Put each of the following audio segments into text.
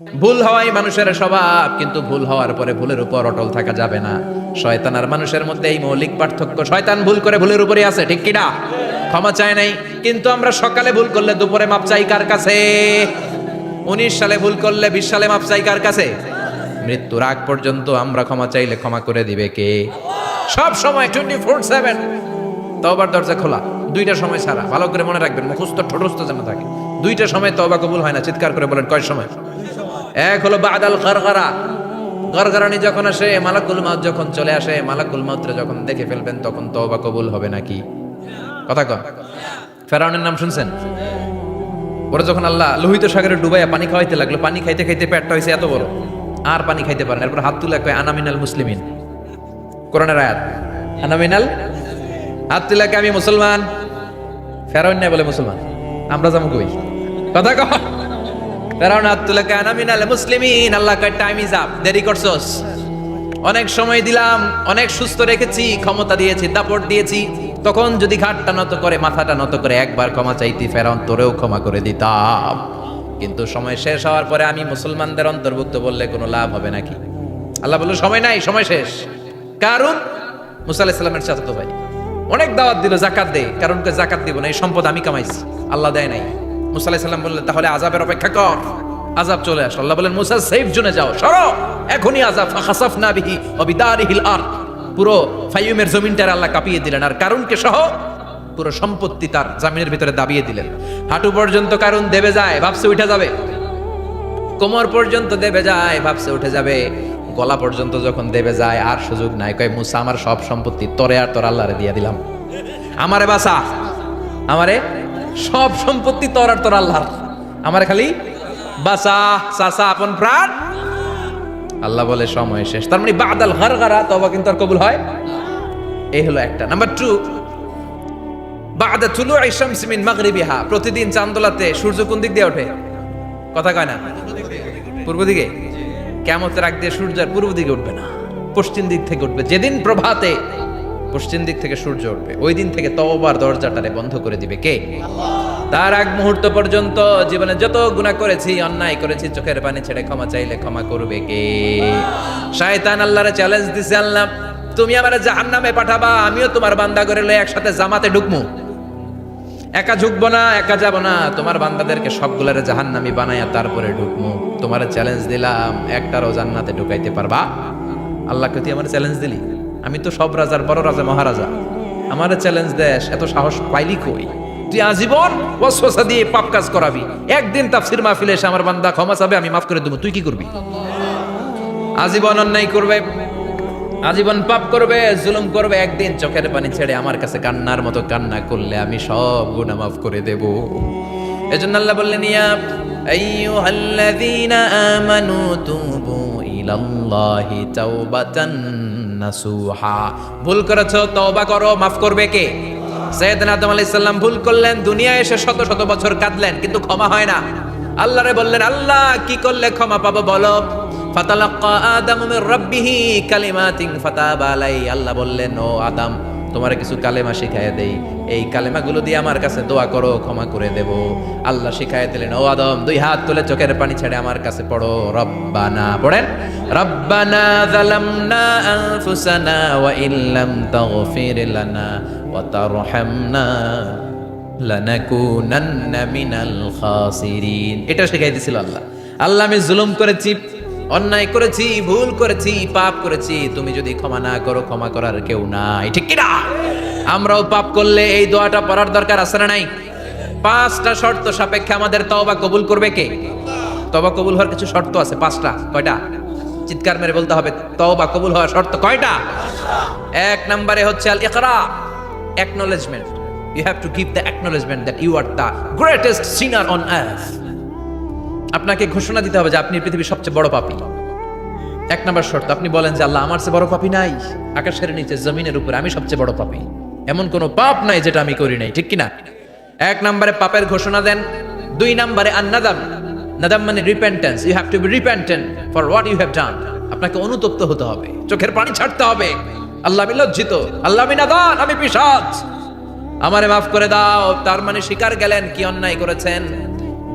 ভুল হওয়াই মানুষের স্বভাব, কিন্তু ভুল হওয়ার পরে ভুলের উপর অটল থাকা যাবে না। শয়তান আর মানুষের মধ্যে এই মৌলিক পার্থক্য। শয়তান ভুল করে ভুলের উপরই আছে, ঠিক কিনা? ক্ষমা চায় নাই, কিন্তু আমরা সকালে ভুল করলে দুপুরে মাপ চাই কার কাছে? 19 সালে ভুল করলে 20 সালে মাপ চাই কার কাছে? মৃত্যুর আগ পর্যন্ত আমরা ক্ষমা চাইলে ক্ষমা করে দিবে কে? সব সময় 24/7 তওবার দরজা খোলা, দুইটা সময় ছাড়া। ভালো করে মনে রাখবেন, মুখস্থ ঠোঁটস্থ যেন থাকে। দুইটা সময় তওবা কবুল হয় না, চিৎকার করে বলেন কয় সময়? এক হলো বাদাল গরগরা, গরগরানি যখন আসে, মালাকুল মাউত যখন চলে আসে, মালাকুল মাউতরে যখন দেখে ফেলবেন তখন তওবা কবুল হবে নাকি? কথা কন। ফেরাউনের নাম শুনছেন? ওরা যখন আল্লাহ লোহিত সাগরে ডুবাইয়া পানি খাওয়াইতে লাগলো, পানি খাইতে খাইতে পেটটা হয়েছে এত বড়, আর পানি খাইতে পারেন। এরপর হাত তুলে কয় আনা মিনাল মুসলিমিন, কোরআনের আয়াত, আনা মিনাল, হাত তুলে কয় আমি মুসলমান। ফেরাউন না বলে মুসলমান, আমরা যাবো কই? কথা কন। ফেরাউন হাত তুলে কয় আনা মিনাল মুসলিমিন, আল্লাহ কয় টাইম ইজ আপ, দেরি করছস, অনেক সময় দিলাম, অনেক সুস্থ রেখেছি, ক্ষমতা দিয়েছি, দাপট দিয়েছি, তখন যদি ঘাটটা নত করে, মাথাটা নত করে একবার ক্ষমা চাইতি, ফেরাউন তোরেও ক্ষমা করে দিতাম। কিন্তু সময় শেষ হওয়ার পরে আমি মুসলমানদের অন্তর্ভুক্ত বললে কোনো লাভ হবে নাকি? আল্লাহ বলল সময় নাই, সময় শেষ। কারণ মুসা আলাইহিস সালামের চাচাতো ভাই অনেক দাওয়াত দিল, যাকাত দে, কারণ কে জাকাত দিব না, এই সম্পদ আমি কামাইছি, আল্লাহ দেয় নাই। মুসা আলাইহিস সালাম বললেন তাহলে আযাবের অপেক্ষা কর, আযাব চলে আসে। আল্লাহ বলেন মুসা সেফ জোনে যাও, সরো, এখনই আযাব। ফাখাসাফনা বিহি ওয়া বিদারিহিল আরদ, পুরো ফাইয়ুমের জমিনটার আল্লাহ কাঁপিয়ে দিলেন, আর কারুনকে সহ পুরো সম্পত্তি তার জামিনের ভিতরে দাবিয়ে দিলেন। হাঁটু পর্যন্ত কারুন দেবে যায়, ভাবছে উঠে যাবে, কোমর পর্যন্ত দেবে যায়, ভাবছে উঠে যাবে, গলা পর্যন্ত যখন দেবে যায় আর সুযোগ নাই। কয় মুসা আমার সব সম্পত্তি তোরে আর তোর আল্লাহরে দিয়ে দিলাম, আমারে বাঁচা, আমারে সব সম্পত্তি তোর আর তোর আল্লাহর, আমারে খালি বাঁচা, চাচা আপন প্রাণ। আল্লাহ বলে সময় শেষ। তার মানে বাদাল গরগরা তওবা কিন্তু আর কবুল হয়। এই হলো একটা। নাম্বার 2, বাদা তুলুই শামস মিন মাগরিবিহা, প্রতিদিন চাঁদোলাতে সূর্য কোন দিক দিয়ে ওঠে? কথা কয় না? পূর্ব দিকে। কিয়ামতের আগ দিয়ে সূর্য আর পূর্ব দিকে উঠবে না, পশ্চিম দিক থেকে উঠবে। যেদিন প্রভাতে পশ্চিম দিক থেকে সূর্য উঠবে, ওই দিন থেকে তওবার দরজাটারে বন্ধ করে দিবে কে? তার আগ মুহূর্ত পর্যন্ত জীবনে যত গুনাহ করেছি, অন্যায় করেছি, চোখের পানি ছেড়ে ক্ষমা চাইলে ক্ষমা করবে কে? শয়তান আল্লাহরে চ্যালেঞ্জ দিছে, আল্লাহ তুমি আমারে জাহান্নামে পাঠাবা, আমিও তোমার বান্দা করে লই একসাথে জামাতে ঢুকমু, একা ঢুকবো না, একা যাব না, তোমার বান্দাদেরকে সবগুলারে জাহান্নামী বানাইয়া তারপরে ঢুকমু। তোমারে চ্যালেঞ্জ দিলাম, একটারও জান্নাতে ঢুকাইতে পারবা? আল্লাহকে তুই আমার চ্যালেঞ্জ দিলি? আমি তো সব রাজার বড় রাজা, মহারাজা, আমারে চ্যালেঞ্জ দেশ, এত সাহস পাইলি কই? তুই আজীবন ওয়াসওয়াসা দিয়ে পাপ কাজ করাবি, একদিন তাফসীর মাহফিলে এসে আমার বান্দা ক্ষমা চাবে, আমি মাফ করে দেবো, তুই কি করবি? আজীবন অন্যায় করবে, আজীবন পাপ করবে, জুলুম করবে, একদিন চোখের পানি ছেড়ে আমার কাছে কান্নার মতো কান্না করলে আমি সব গুনাহ মাফ করে দেব। এজন্য আল্লাহ বললেন ইয়া আইয়ুহাল্লাযীনা আমানু তুবু ইলাল্লাহি তাওবাতান নাসুহা, ভুল করেছো তওবা করো, মাফ করবে কে? সাইয়েদনা আদম আলাইহিস সালাম ভুল করলেন, দুনিয়ায় এসে শত শত বছর কাঁদলেন, কিন্তু ক্ষমা হয় না। আল্লাহরে বললেন আল্লাহ কি করলে ক্ষমা পাবো বলো? ফাতালাক্কা আদামু মির রাব্বিহি কালিমাতিন ফাতাবা আলাইহি, আল্লাহ বললেন ও আদম তোমারে কিছু কালেমা শিখাইয়া দেই, এই কালেমাগুলো দিয়ে আমার কাছে দোয়া করো, ক্ষমা করে দেব। আল্লাহ শিখাইয়া দিলেন ও আদম দুই হাত তুলে চোখের পানি ছেড়ে আমার কাছে পড়ো, রব্বানা, পড়েন, রব্বানা যালামনা আনফুসানা ওয়া ইল্লাম তাগফির লানা ওয়া তারহামনা লানাকুনান্না মিনাল খাসিরিন। এটা শিখাই দিয়েছিল আল্লাহ। আল্লাহ আমি জুলুম করেছি, অন্যায় করেছি, ভুল করেছি, পাপ করেছি, তুমি যদি ক্ষমা না করো ক্ষমা করার কেউ নাই, ঠিক কি না? আমরাও পাপ করলে এই দোয়াটা পড়ার দরকার আছে না নাই? 5টা শর্ত সাপেক্ষে আমাদের তওবা কবুল করবে কে? তওবা কবুল হওয়ার কিছু শর্ত আছে, 5টা। কয়টা? চিৎকার মেরে বলতে হবে, তওবা কবুল হওয়ার শর্ত কয়টা? 1 নম্বরে হচ্ছে আল ইকরা, acknowledgement. You have to give the acknowledgement that you are the greatest sinner on earth. আপনাকে ঘোষণা দিতে হবে যে আপনি পৃথিবীর সবচেয়ে বড় পাপী। 1 নম্বর শর্ত, আপনি বলেন যে আল্লাহ আমার চেয়ে বড় পাপী নাই, আকাশের নিচে জমিনের উপরে আমি সবচেয়ে বড় পাপী, এমন কোনো পাপ নাই যেটা আমি করি নাই, ঠিক কি না? 1 নম্বরে পাপের ঘোষণা দেন। 2 নম্বরে আন-নাদাম, নাদাম মানে repentance, you have to be repentant for what you have done. আপনাকে অনুতপ্ত হতে হবে, চোখের পানি ছাড়তে হবে, আল্লাহ আমি লজ্জিত, আল্লাহ আমি নাদান, আমি পিশাচ, আমারে মাফ করে দাও। তার মানে স্বীকার গেলেন কি অন্যায় করেছেন,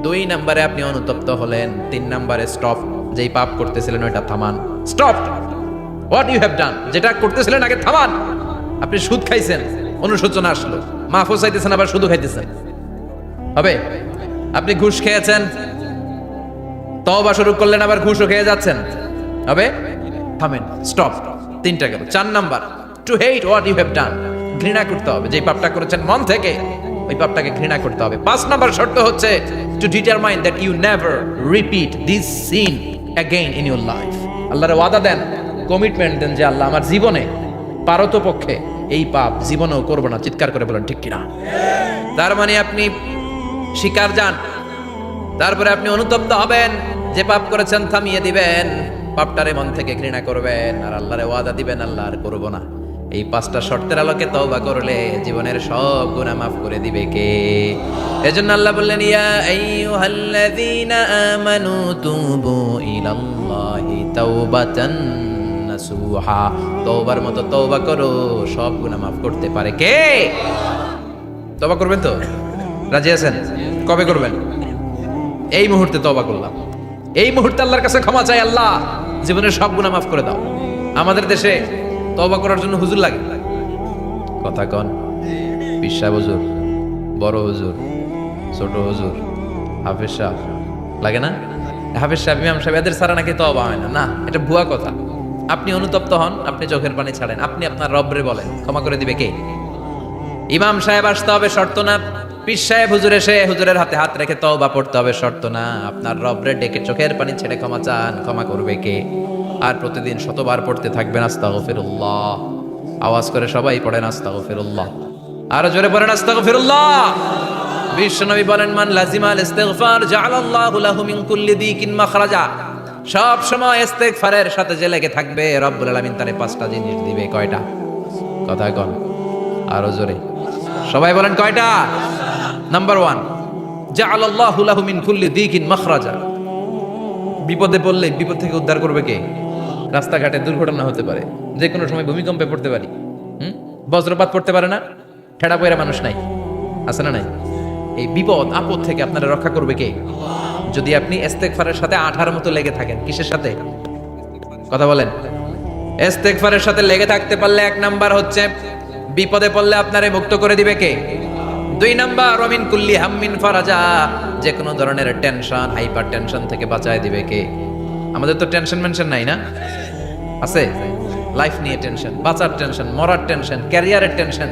2 নম্বরে আপনি অনুতপ্ত হলেন, 3 নম্বরে স্টপ, যেই পাপ করতেছিলেন ওইটা থামান। Stop what you have done, যেটা করতেছিলেন আগে থামান। আপনি সুদ খাইছেন, অনুশোচনা আসলো, মাফও চাইতেছেন, আবার সুদও খাইতেছেন, হবে? আপনি ঘুষ খেয়েছেন, তওবা শুরু করলেন, আবার ঘুষও খেয়ে যাচ্ছেন, হবে? থামেন, স্টপ। 3টা গেল। 4 number, to hate what you have done, ঘৃণা করতে হবে, যেই পাপটা করেছেন মন থেকে ওই পাপটাকে ঘৃণা করতে হবে। 5 নাম্বার শর্ত হচ্ছে to determine that you never repeat this sin again in your life. আল্লাহর ওয়াদা দেন, কমিটমেন্ট দেন যে আল্লাহ আমার জীবনে পারতপক্ষে এই পাপ জীবনেও করবো না। চিৎকার করে বলেন ঠিক কিনা? তার মানে আপনি শিকার যান, তারপরে আপনি অনুতপ্ত হবেন, যে পাপ করেছেন থামিয়ে দিবেন, পাপটারে মন থেকে ঘৃণা করবেন, আর আল্লাহরে ওয়াদা দিবেন আল্লাহ আর করবো না। এই 5টা শর্তের আলোকে তওবা করলে জীবনের সব গুনাহ মাফ করে দিবে কে? এজন্য আল্লাহ বললেন, ইয়া আইয়ুহাল্লাযীনা আমানু তুবু ইলাল্লাহি তাওবাতান নাসুহা, তওবার মতো তওবা করো, সব গুনাহ মাফ করতে পারে কে? তওবা করবেন তো? রাজি আছেন? কবে করবেন? এই মুহূর্তে তওবা করলাম, এই মুহূর্তে আল্লাহর কাছে ক্ষমা চাই, আল্লাহ জীবনের সব গুনাহ মাফ করে দাও। আমাদের দেশে তওবা করার জন্য হুজুর লাগে, কথা কন? পীর সাহেব হুজুর, বড় হুজুর, ছোট হুজুর, হাফেজ সাহেব লাগে না? হাফেজ সাহেব, ইমাম সাহেব, এদের ছাড়া নাকি তওবা হয় না। না, এটা ভুয়া কথা। আপনি অনুতপ্ত হন, আপনি চোখের পানি ছাড়েন, আপনি আপনার রবরে বলেন, ক্ষমা করে দিবে কে? ইমাম সাহেব আসতে হবে শর্ত না, পীর সাহেব হুজুর এসে হুজুরের হাতে হাত রেখে তওবা পড়তে হবে শর্ত না। আপনার রবরে ডেকে চোখের পানি ছেড়ে ক্ষমা চান, ক্ষমা করবে কে? আর প্রতিদিন শতবার পড়তে থাকবেন আস্তাগফিরুল্লাহ। আওয়াজ করে সবাই পড়েন আস্তাগফিরুল্লাহ, আর জোরে পড়েন আস্তাগফিরুল্লাহ। বিশ্বনবী বলেন, মান লাজিমাল ইস্তিগফার জাআলাল্লাহু লাহু মিন কুল্লি দিকিন মাখরাজা। সব সময় ইস্তিগফারের সাথে যে লেগে থাকবে, রব্বুল আলামিন তারে 5টা জিনিস দিবে। কয়টা? কথা কন আরো জোরে, সবাই বলেন কয়টা? নাম্বার 1, জাআলাল্লাহু লাহু মিন কুল্লি দিকিন মাখরাজা। বিপদে পড়লে বিপদ থেকে উদ্ধার করবে কে? রাস্তাঘাটে দুর্ঘটনা হতে পারে, যে কোনো সময় ভূমিকম্পে পড়তে পারি, বজ্রপাত পড়তে পারে না, ঠেড়া পয়রা মানুষ নাই, আছে না নাই? এই বিপদ আপদ থেকে আপনারা রক্ষা করবে কে? যদি আপনি ইস্তেগফারের সাথে আঠার মতো লেগে থাকেন। কিসের সাথে? কথা বলেন। ইস্তেগফারের সাথে লেগে থাকতে পারলে 1 নাম্বার হচ্ছে বিপদে পড়লে আপনারে মুক্ত করে দিবে কে? 2 নাম্বার, রমিন কুল্লি হাম্মিন ফারাজা, যে কোনো ধরনের টেনশন, হাইপার টেনশন থেকে বাঁচায় দিবে কে? আমাদের তো টেনশন মেনশন নাই না? আছে? লাইফ নিয়ে টেনশন, বাঁচার টেনশন, মরার টেনশন, ক্যারিয়ারের টেনশন,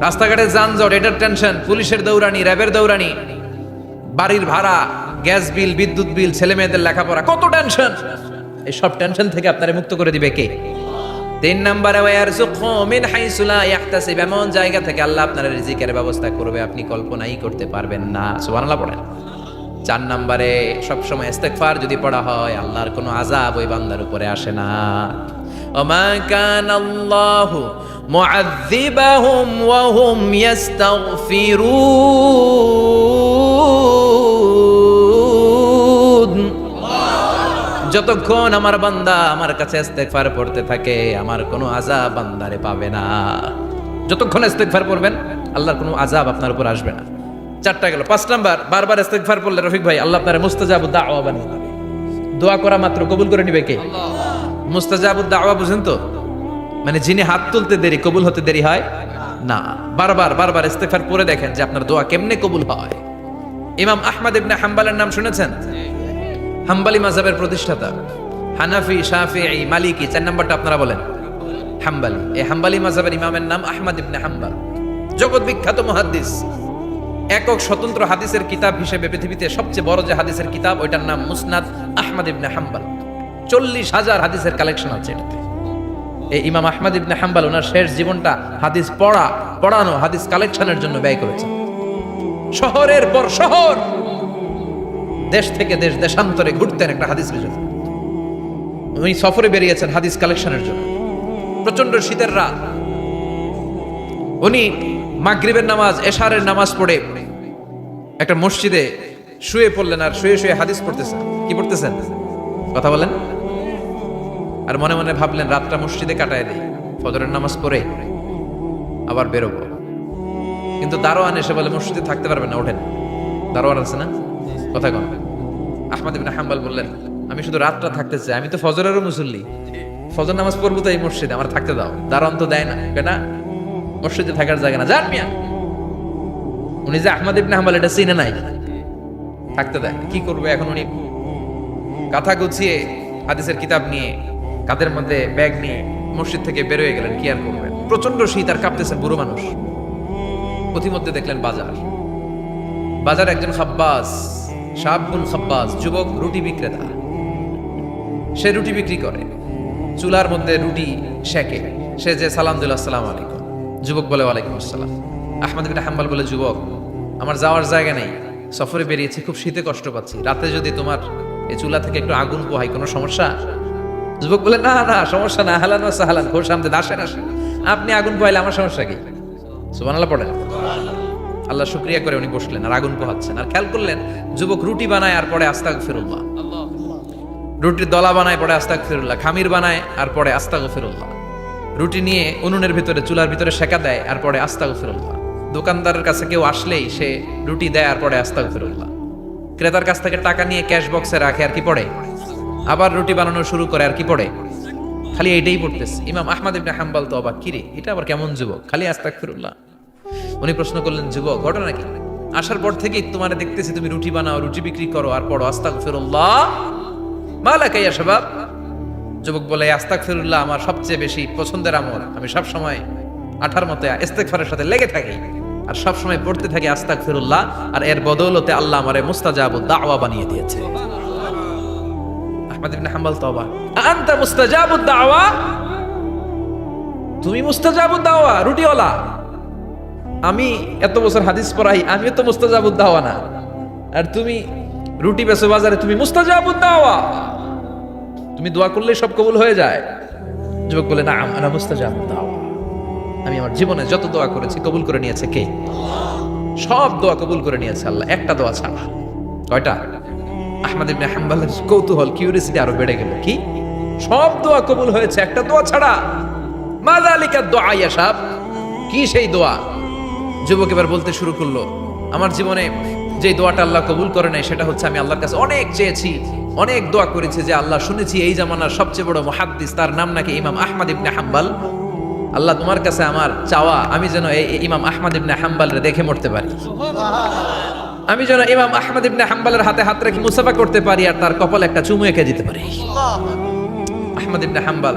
রাস্তাঘাটে যানজট এটার টেনশন, পুলিশের দৌড়ানি, র্যাবের দৌড়ানি, বাড়ির ভাড়া, গ্যাস বিল, বিদ্যুৎ বিল, ছেলে মেয়েদের লেখাপড়া, কত টেনশন। এই সব টেনশন থেকে আপনারে মুক্ত করে দিবে কে? 3 নম্বরে, ওয়ারযুকহু মিন হাইসু লা ইয়াহতাসিব, এমন জায়গা থেকে আল্লাহ আপনার রিজিকের ব্যবস্থা করবে আপনি কল্পনাই করতে পারবেন না। সুবহানাল্লাহ পড়েন। 4 নম্বরে, সবসময় ইস্তেগফার যদি পড়া হয়, আল্লাহর কোনো আযাব ওই বান্দার উপরে আসে না। ওমা কানাল্লাহু মুআযযিবাহুম ওয়া হুম ইস্তাগফিরুন। যতক্ষণ আমার বান্দা আমার কাছে ইস্তেগফার পড়তে থাকে, আমার কোনো আযাব বান্দারে পাবে না। যতক্ষণ ইস্তেগফার পড়বেন, আল্লাহর কোনো আযাব আপনার উপর আসবে না। 4টা গেল। 5 নাম্বার, বারবার ইস্তেগফার পড়লে রফিক ভাই আল্লাহ আপনারে মুস্তাজাবুদ দাওয়া বানিয়ে দিবে। দোয়া করা মাত্র কবুল করে নিবে কে? মুস্তাজাবুদ দাওয়া বুঝেন তো? মানে যিনি হাত তুলতে দেরি, কবুল হতে দেরি হয় না। বারবার ইস্তেগফার পড়ে দেখেন যে আপনার দোয়া কেমনে কবুল হয়। ইমাম আহমদ ইবনে হাম্বলের নাম শুনেছেন? হাম্বলি মাযহাবের প্রতিষ্ঠাতা। হানাফি, শাফিঈ, মালিকি, 4 নাম্বারটা আপনারা বলেন হাম্বলি। এই হাম্বলি মাযহাবের ইমামের নাম আহমদ ইবনে হাম্বল, জগৎ বিখ্যাত মুহাদ্দিস। একক স্বতন্ত্র হাদিসের কিতাব হিসেবে পৃথিবীতে সবচেয়ে বড় যে হাদিসের কিতাব, ওইটার নাম মুসনাদ আহমদ ইবনে হাম্বল। 40,000 হাদিসের কালেকশন আছে এটাতে। এই ইমাম আহমদ ইবনে হাম্বল ওনার শেষ জীবনটা হাদিস পড়ানো, হাদিস কালেকশনের জন্য ব্যয় করেছেন। শহরের পর শহর, দেশ থেকে দেশ, দেশান্তরে ঘুরতেন একটা হাদিসের জন্য। উনি সফরে বেরিয়েছেন হাদিস কালেকশনের জন্য। প্রচন্ড শীতের রাত, উনি মাগরিবের নামাজ, এশারের নামাজ পড়ে একটা মসজিদে শুয়ে পড়লেন, আর শুয়ে শুয়ে হাদিস পড়তেছেন। কি পড়তেছেন? কথা বলেন। আর মনে মনে ভাবলেন রাতটা মসজিদে কাটায় দেই, ফজরের নামাজ পড়ে আবার বেরোবো। কিন্তু দারোয়ান এসে বলে মসজিদে থাকতে পারবেন না, ওঠেন। দারোয়ান আছে না? কথা কোন? আহমদ ইবনে হাম্বল বললেন, আমি শুধু রাতটা থাকতে চাই, আমি তো ফজরেরও মুসল্লি, ফজর নামাজ পড়বো তো এই মসজিদে, আমার থাকতে দাও। দারণ তো দেয় না, কেনা মসজিদে থাকার জায়গা না, যান মিয়া। উনি যে আহমদ ইবনে হাম্বল এটা চিনে নাই, থাকতে দেয়। কি করবে এখন? উনি কাঁথা গুছিয়ে হাদিসের কিতাব নিয়ে কাঁধের মধ্যে ব্যাগ নিয়ে মসজিদ থেকে বের হয়ে গেলেন। কি আর করবেন, প্রচন্ড শীত, আর কাঁপতেছেন, বুড়ো মানুষ। পথিমধ্যে দেখলেন বাজার একজন খাব্বাস, শাবুন খাব্বাস, যুবক রুটি বিক্রেতা। সে রুটি বিক্রি করে, চুলার মধ্যে রুটি সেকে। সে যে সালাম দিল, আসসালামু আলাইকুম, যুবক বলে ওয়ালাইকুম আসসালাম। আহমদ ইবনে হাম্বল বলে, যুবক আমার যাওয়ার জায়গা নেই, সফরে বেরিয়েছি, খুব শীতে কষ্ট পাচ্ছি, রাতে যদি তোমার এই চুলা থেকে একটু আগুন পোহাই কোনো সমস্যা? যুবক বলে, না না সমস্যা না, হালান ওয়া সাহালান, খোশ আমদেদ, আসেন আসেন, আপনি আগুন পোহাইলে আমার সমস্যা কি? সুবহানাল্লাহ পড়েন। আল্লাহ শুকরিয়া করে উনি বসলেন আর আগুন পোহাচ্ছেন। আর খেয়াল করলেন যুবক রুটি বানায় আর পরে আস্তাগফিরুল্লাহ, রুটির দলা বানায় পরে আস্তাগফিরুল্লাহ, খামির বানায় আর পরে আস্তাগফিরুল্লাহ, রুটি নিয়ে উনুনের ভিতরে চুলার ভিতরে সেকা দেয় আর পরে আস্তাগফিরুল্লাহ, দোকানদারের কাছে কেউ আসলেই সে রুটি দেয় আর পরে আস্তাগফিরুল্লাহ, ক্রেতার কাছ থেকে টাকা নিয়ে ক্যাশ বক্সে রাখে আর কি পড়ে, আবার রুটি বানানো শুরু করে আর কি পড়ে, খালি এইটাই পড়তেছে। ইমাম আহমদ ইবনে হাম্বল তো অবাক, কিরে এটা আবার কেমন যুবক, খালি আস্তাগফিরুল্লাহ। উনি প্রশ্ন করলেন, যুবক ঘটনা কি? আসার পর থেকেই তোমার দেখতেছি তুমি রুটি বানাও, রুটি বিক্রি করো আর পড়ো আস্তাগফিরুল্লাহ, মালাকা ইয়া শাবাব। যুবক বলে, আস্তাগফিরুল্লাহ আমার সবচেয়ে বেশি পছন্দের আমল, আমি সব সময় আঠার মতো ইস্তেগফারের সাথে লেগে থাকি আর সব সময় পড়তে থাকি আস্তাগফিরুল্লাহ, আর এর বদৌলতে আল্লাহ আমারে মুস্তাজাবুদ দাওয়া বানিয়ে দিয়েছে। আহমদ ইবনে হাম্বল তওবা, আনতা মুস্তাজাবুদ দাওয়া, তুমি মুস্তাজাবুদ দাওয়া, রুটিওয়ালা। আমি এত বছর হাদিস পড়াই, আমিও তো মুস্তাজাবুদ দাওয়া না, আর তুমি রুটি বেচো বাজারে, তুমি মুস্তাজাবুদ দাওয়া, তুমি দোয়া করলেই সব কবুল হয়ে যায়। যুবক বলে, না আনা মুস্তাজাবুদ দাওয়া, আমি আমার জীবনে যত দোয়া করেছি কবুল করে নিয়েছে কে? সব দোয়া কবুল করে নিয়েছে আল্লাহ, একটা দোয়া ছাড়া। কয়টা? আহমদ ইবনে হাম্বলের কৌতূহল, কিউরিয়াসিটি আরো বেড়ে গেল। কি? সব দোয়া কবুল হয়েছে একটা দোয়া ছাড়া। মা যালিকা দুআ ইয়া শাব, কি সেই দোয়া? যুবক এবার বলতে শুরু করলো, আমার জীবনে যে দোয়াটা আল্লাহ কবুল করে নাই সেটা হচ্ছে, আমি আল্লাহর কাছে অনেক চেয়েছি, অনেক দোয়া করেছি, যে আল্লাহ শুনেছি এই জামানার সবচেয়ে বড় মুহাদ্দিস, তার নাম নাকি ইমাম আহমদ ইবনে হাম্বল। আল্লাহ তোমার কাছে আমার চাওয়া, আমি যেন এই ইমাম আহমদ ইবনে হাম্বলরে দেখে মরতে পারি, আমি যেন ইমাম আহমদ ইবনে হাম্বলের হাতে হাত রেখে মুসাফা করতে পারি আর তার কপালে একটা চুমু এঁকে দিতে পারি। আহমদ ইবনে হাম্বল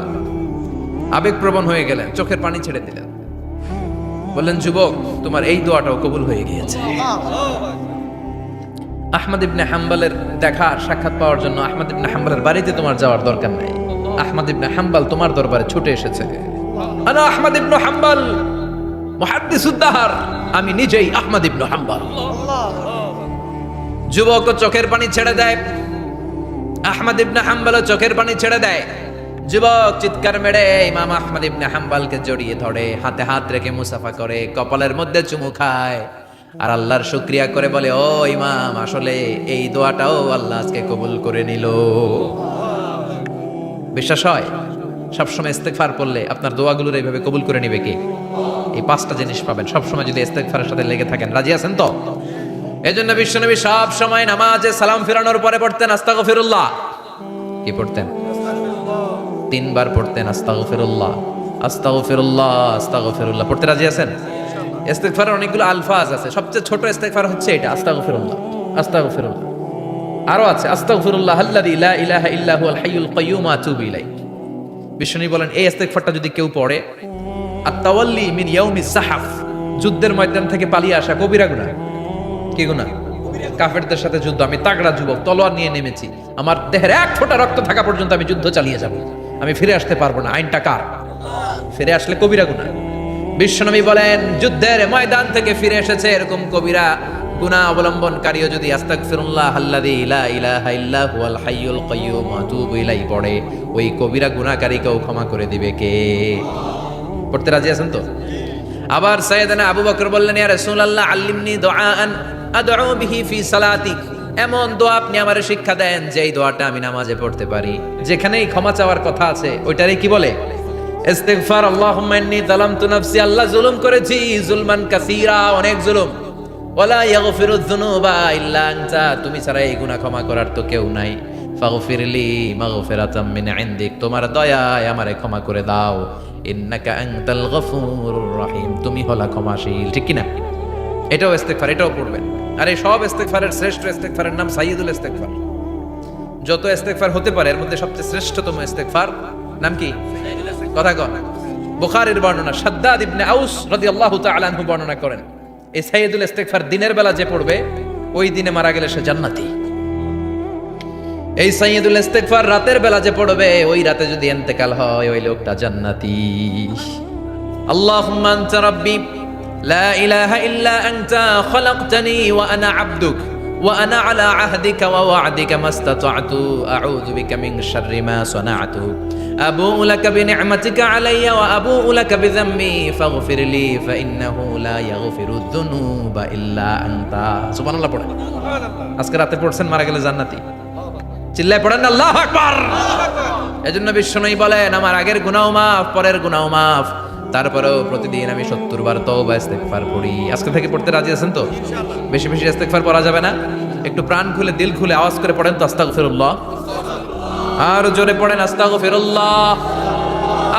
আবেগপ্রবণ হয়ে গেলেন, চোখের পানি ছেড়ে দিলেন, বললেন, যুবক তোমার এই দোয়াটাও কবুল হয়ে গিয়েছে। আহমদ ইবনে হাম্বলের দেখা সাক্ষাৎ পাওয়ার জন্য আহমদ ইবনে হাম্বলের বাড়িতে তোমার যাওয়ার দরকার নাই, আহমদ ইবনে হাম্বল তোমার দরবারে ছুটে এসেছে। আনা আহমদ ইবনে হাম্বল মুহাদ্দিসুদ দাহর, আমি নিজেই আহমদ ইবনে হাম্বল। যুবক চোখের পানি ছেড়ে দেয়, আহমদ ইবনে হাম্বল চোখের পানি ছেড়ে দেয়। যুবক চিৎকার মেরে ইমাম আহমদ ইবনে হাম্বলকে জড়িয়ে ধরে, হাতে হাত রেখে মুসাফা করে, কপালের মধ্যে চুমু খায় আর আল্লাহর শুকরিয়া করে বলে, ও ইমাম, আসলে এই দোয়াটাও আল্লাহ আজকে কবুল করে নিল। বিশ্বাস হয় সবসময় ইস্তেগফার পড়লে আপনার দোয়াগুলোর এইভাবে কবুল করে নিবে কে? এই পাঁচটা জিনিস পাবেন সবসময় যদি ইস্তেগফারের সাথে লেগে থাকেন। রাজি আছেন তো? এজন্য বিশ্বনবী সব সময় নামাজে সালাম ফিরানোর পরে পড়তেন আস্তাগফিরুল্লাহ। কি পড়তেন? 3 বার পড়তেন আস্তাগফিরুল্লাহ, আস্তাগফিরুল্লাহ, আস্তাগফিরুল্লাহ। পড়তে রাজি আছেন? ইস্তেগফারের অনেকগুলো আলফাজ আছে, সবচেয়ে ছোট ইস্তেগফার হচ্ছে এটা, আস্তাগফিরুল্লাহ, আস্তাগফিরুল্লাহ। আরো আছে আস্তাগফিরুল্লাহ আল্লাযী লা ইলাহা ইল্লা হুয়াল হাইয়ুল কাইয়্যুম ওয়া আতুবু ইলাইহি। বিশ্বনবী বলেন, এই ইস্তেগফারটা যদি কেউ পড়ে, আত-তাওয়াল্লি মিন ইয়াউমিজ যাহাফ, যুদ্ধের ময়দান থেকে পালিয়ে আসা কবিরা গুনাহ। কি গুনাহ? কাফেরদের সাথে যুদ্ধ, আমি তাগড়া যুবক, তলোয়ার নিয়ে নেমেছি, আমার দেহের এক ফোঁটা রক্ত থাকা পর্যন্ত আমি যুদ্ধ চালিয়ে যাব, আমি ফিরে আসতে পারবো না, আইনটা কার? ফিরে আসলে কবিরা গুনাহ। বিশ্বনবী বলেন, যুদ্ধের ময়দান থেকে ফিরে এসেছে এরকম কবিরা গুনাহ অবলম্বনকারীও যদি আস্তাগফিরুল্লাহ আল্লাযী লা ইলাহা ইল্লা হুয়াল হাইয়ুল কাইয়্যুম ওয়া আতুবু ইলাইহি পড়ে, ওই কবিরা গুনাহকারীকেও ক্ষমা করে দিবে কে? পড়তে রাজি আছেন তো? আবার সাইয়েদনা আবু বকর বললেন, ইয়া রাসূলুল্লাহ আল্লিমনি দুআআন আদউ বিহি ফি সালাতি, এমন দোয়া আপনি আমারে শিক্ষা দেন যেই দোয়াটা আমি নামাজে পড়তে পারি, যেখানেই ক্ষমা চাওয়ার কথা আছে ওইটারই কি বলে? ইস্তিগফার। আল্লাহুম্মা ইন্নী যালামতু নাফসি, আল্লাহ জুলুম করেছি, জুলমান কাসীরা, অনেক জুলুম। ওয়ালা ইয়াগফিরুয যুনুবা ইল্লা আনতা, তুমি ছাড়া এই গুনাহ ক্ষমা করার তো কেউ নাই। ফাগফিরলি মাগফিরাতাম মিন ইনদিক, তোমার দয়ায় আমারে ক্ষমা করে দাও। ইন্নাকা আনতাল গফুরুর রহিম, তুমি হলা ক্ষমাশীল। ঠিক কি না? এটাও ইস্তেগফার, এটাও পড়বেন। আর এই সব ইস্তেগফারের শ্রেষ্ঠ ইস্তেগফারের নাম সাইয়্যিদুল ইস্তেগফার। যত ইস্তেগফার হতে পারে এর মধ্যে সবচেয়ে শ্রেষ্ঠতম ইস্তেগফার নাম কি? কথা কন। বুখারীর বর্ণনা, শাদ্দাদ ইবনে আউস রাদিয়াল্লাহু তাআলা আনহু বর্ণনা করেন, এই সাইয়্যিদুল ইস্তেগফার দিনের বেলা যে পড়বে ওই দিনে মারা গেলে সে জান্নাতি। এই সাইয়্যিদুল ইস্তেগফার রাতের বেলা যে পড়বে ওই রাতে যদি ইন্তেকাল হয় ওই লোকটা জান্নাতি। আল্লাহুম্মা আনতা রাব্বি লা ইলাহা ইল্লা আনতা খালাকতানি ওয়া আনা আবদুক ওয়া আনা আলা আহদিকা ওয়া ওয়া'দিকা মাস্তাতা'তু আউযু বিকা মিন শাররি মা সানা'তু আবুউ লাকা বিনি'মাতিকা আলাইয়া ওয়া আবুউ লাকা বিযামবি ফাগফিরলি ফাইন্নাহু লা ইয়াগফিরুয যুনুবা ইল্লা আনতা। সুবহানাল্লাহ পড়েন। আজকে রাতে পড়ছেন, মারা গেলে জান্নাতি। চিল্লায় পড়েন আল্লাহু আকবার। এজন্য বিশ্বনবী বলেন, আমার আগের গুনাহ মাফ, পরের গুনাহ মাফ, তারপরেও প্রতিদিন আমি 70 বার তওবা ইস্তেগফার পড়ি। আজকে থেকে পড়তে রাজি আছেন তো? বেশি বেশি ইস্তেগফার পড়া যাবে না? একটু প্রাণ খুলে দিল খুলে আওয়াজ করে পড়েন তো আস্তাগফিরুল্লাহ। আর জোরে পড়েন আস্তাগফিরুল্লাহ।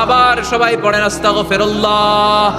আবার সবাই পড়েন আস্তাগফিরুল্লাহ।